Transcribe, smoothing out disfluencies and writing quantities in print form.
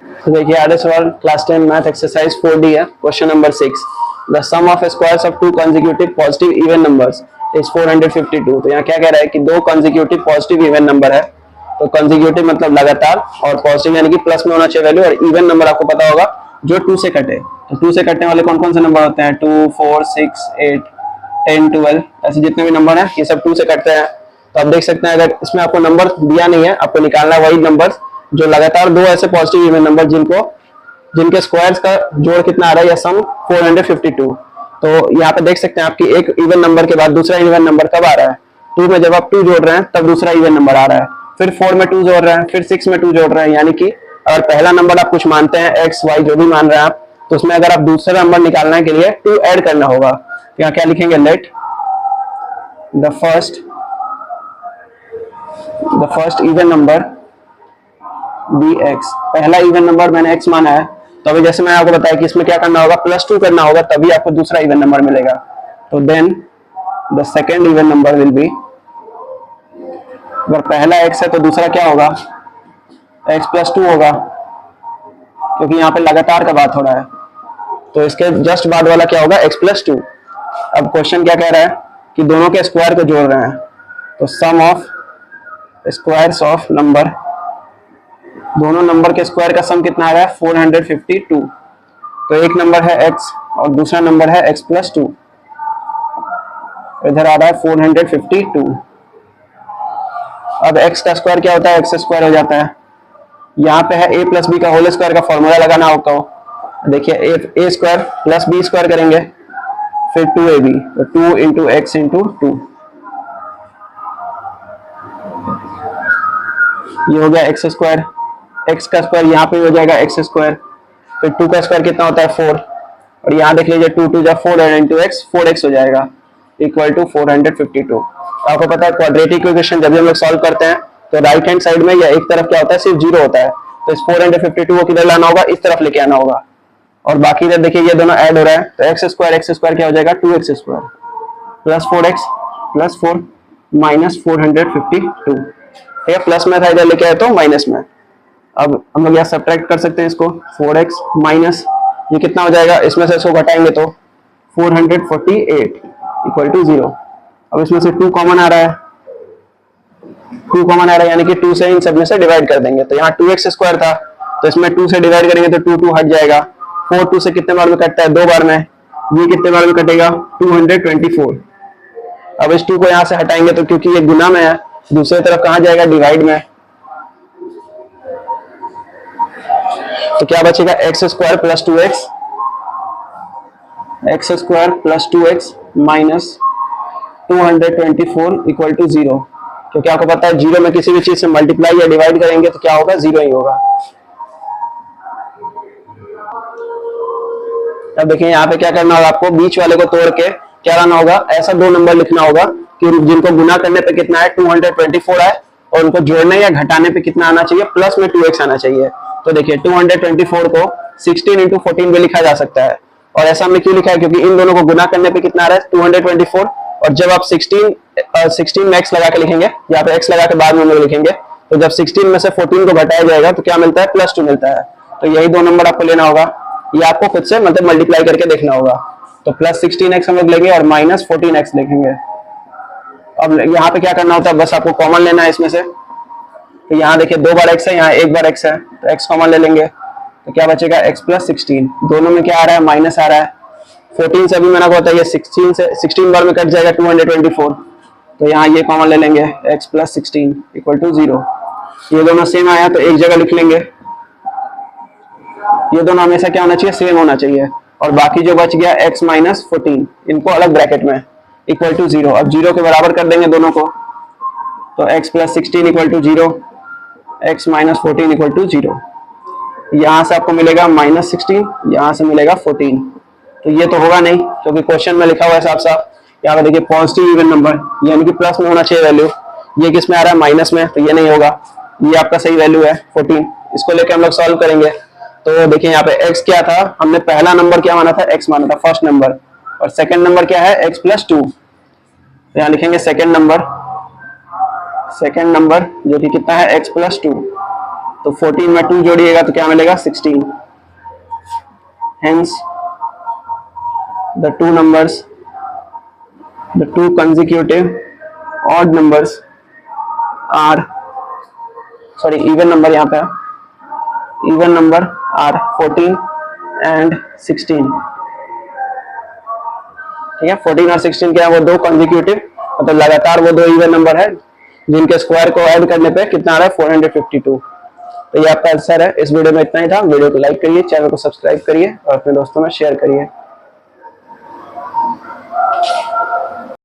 तो देखिए आर सवाल क्लास 10 मैथ एक्सरसाइज 4D है। Question number 6, the sum of squares of two consecutive positive even numbers is 452। तो यहाँ क्या कह रहा है कि दो कंसेक्यूटिव पॉजिटिव इवन नंबर है। तो कंसेक्यूटिव मतलब लगातार, और पॉजिटिव यानी कि प्लस में होना चाहिए वैल्यू, और इवन नंबर आपको पता होगा जो 2 से कटे। तो 2 से कटने वाले कौन कौन से नंबर होते हैं? 2, 4, 6, 8, 10, 12, ऐसे जितने भी नंबर हैं ये सब 2 से कटते हैं। तो आप देख सकते हैं अगर इसमें आपको नंबर दिया नहीं है, आपको निकालना वही नंबर जो लगातार दो ऐसे पॉजिटिव इवन नंबर जिनके स्क्वायर्स का जोड़ कितना आ रहा है या सम 452। तो यहाँ पे देख सकते हैं आपकी एक इवन नंबर के बाद दूसरा इवन नंबर कब आ रहा है? 2 में जब आप 2 जोड़ रहे हैं तब दूसरा इवन नंबर आ रहा है, फिर 4 में 2 जोड़ रहे हैं, फिर 6 में 2 जोड़ रहे हैं। यानी कि अगर पहला नंबर आप कुछ मानते हैं एक्स वाई जो भी मान रहे हैं आप, तो उसमें अगर आप दूसरा नंबर निकालने के लिए 2 ऐड करना होगा। तो यहाँ क्या लिखेंगे? Let the first even number be x. पहला इवन नंबर मैंने x माना है, तो अभी जैसे मैंने आपको बताया कि इसमें क्या करना होगा, +2 करना होगा, तभी आपको दूसरा इवन नंबर मिलेगा। तो then the second even number will be, अगर पहला x है तो दूसरा क्या होगा? x +2 होगा, क्योंकि यहाँ पे लगातार का बात हो रहा है। तो इसके जस्ट बाद वाला क्या होगा? x +2। अब क्वेश्चन क्या कह रहा है कि दोनों के स्क्वायर को जोड़ रहे हैं, तो सम ऑफ स्क्वायर्स ऑफ नंबर, दोनों नंबर के स्क्वायर का सम कितना आ रहा है? 452। तो एक नंबर है x और दूसरा नंबर है x +2, इधर आ रहा है 452। अब x का स्क्वायर क्या होता है? x स्क्वायर हो जाता है। यहाँ पे है a + b का होल स्क्वायर का फॉर्मूला लगाना होगा। देखिए a स्क्वायर + b स्क्वायर करेंगे, फिर 2ab, तो 2 इंटू एक्स इंटू 2, ये हो गया x स्क्वायर। x का स्क्वायर यहाँ पे हो जाएगा x स्क्वायर, फिर 2 का स्क्वायर कितना होता है? 4, और यहाँ देख लीजिए 2 2 जा 4 इंटू x, 4x हो जाएगा इक्वल टू 452। आपको पता है क्वाड्रेटिक इक्वेशन जब भी हम लोग सॉल्व करते हैं तो राइट हैंड साइड में या एक तरफ क्या होता है? सिर्फ 0 होता है। तो इस 452 को किधर लाना होगा? इस तरफ लेके आना होगा, और बाकी इधर देखिए ये दोनों ऐड हो रहा है, तो x स्क्वायर क्या हो जाएगा? 2x square plus 4x plus 4 minus 452। ठीक है, प्लस में था इधर लेके आए तो माइनस में। अब हम लोग यहाँ सब्ट्रैक्ट कर सकते हैं इसको, 4x माइनस ये कितना हो जाएगा? इसमें से इसको घटाएंगे तो 448 इक्वल टू 0। अब इसमें से 2 कॉमन आ रहा है, 2 कॉमन आ रहा है, यानी कि 2 से इन सब में से डिवाइड कर देंगे। तो यहाँ 2x स्क्वायर था, तो इसमें 2 से डिवाइड करेंगे तो 2 2 हट जाएगा। 4 2 से कितने बार में कटता है? 2 बार में। ये कितने बार में कटेगा? 224। अब इस 2 को यहाँ से हटाएंगे तो क्योंकि ये गुना में है, दूसरी तरफ कहाँ जाएगा? डिवाइड में। तो क्या बचेगा? x square plus 2x, x square plus 2x minus 224 equal to 0। क्योंकि आपको पता है 0 में किसी भी चीज से मल्टीप्लाई या डिवाइड करेंगे तो क्या होगा? 0 ही होगा। अब देखिए यहाँ पे क्या करना होगा आपको? बीच वाले को तोड़ के क्या लाना होगा? ऐसा 2 नंबर लिखना होगा कि जिनको गुना करने पे कितना है? 224 है, और उनको जोड़ने या घटाने पे कितना आना चाहिए? प्लस में 2x आना चाहिए। तो देखिए 224 को 16 इंटू 14 भी लिखा जा सकता है। और ऐसा हमने क्यों लिखा है? क्योंकि इन दोनों को गुना करने पे कितना आ रहा है? 224, और जब आप 16 में x लगा के लिखेंगे, यहाँ पे x लगा के बाद में लिखेंगे, तो जब 16 में से 14 को घटाया जाएगा तो क्या मिलता है? +2 मिलता है। तो यही 2 नंबर आपको लेना होगा, ये आपको खुद से मतलब मल्टीप्लाई करके देखना होगा। तो +16x हम लोग लेंगे और -14x लिखेंगे। अब यहाँ पे क्या करना होता है? बस आपको कॉमन लेना है इसमें से। तो यहाँ देखिए 2 बार x है, यहाँ 1 बार x है, तो x कॉमन ले लेंगे, तो क्या बचेगा? x + 16। दोनों में क्या आ रहा है? माइनस आ रहा है। 14 से अभी मैंने को बताया 16 बार में कट जाएगा 224, तो यहाँ ये कॉमन ले लेंगे, x + 16 इक्वल टू 0। ये दोनों सेम आया तो एक जगह लिख लेंगे, ये दोनों हमेशा क्या होना चाहिए? सेम होना चाहिए। और बाकी जो बच गया x - 14, इनको अलग ब्रैकेट में इक्वल टू 0। अब 0 के बराबर कर देंगे दोनों को, तो x + 16 equal to 0, x - 14 equal to 0। यहाँ से आपको मिलेगा -16, यहाँ से मिलेगा 14। तो ये तो होगा नहीं, क्योंकि क्वेश्चन में लिखा हुआ है साफ साफ। यहाँ पे देखिए पॉजिटिव इवन नंबर यानी कि प्लस में होना चाहिए वैल्यू, ये किस में आ रहा है? माइनस में, तो ये नहीं होगा। ये आपका सही वैल्यू है 14। इसको लेकर हम लोग सॉल्व करेंगे। तो देखिए यहाँ पे x क्या था? हमने पहला नंबर क्या माना था? x माना था, फर्स्ट नंबर। और सेकंड नंबर क्या है? x + 2। तो यहाँ लिखेंगे सेकंड नंबर जो कि कितना है? x + 2। तो 14 में 2 जोड़िएगा तो क्या मिलेगा 16। Hence the two numbers, the two consecutive odd numbers are, sorry even number यहाँ पे even number are 14 and 16। ठीक है, 14 और 16 क्या है, वो दो consecutive मतलब लगातार वो दो इवन नंबर है जिनके स्क्वायर को ऐड करने पे कितना आ रहा है 452। तो ये आपका आंसर है। इस वीडियो में इतना ही था। वीडियो को लाइक करिए, चैनल को सब्सक्राइब करिए और अपने दोस्तों में शेयर करिए।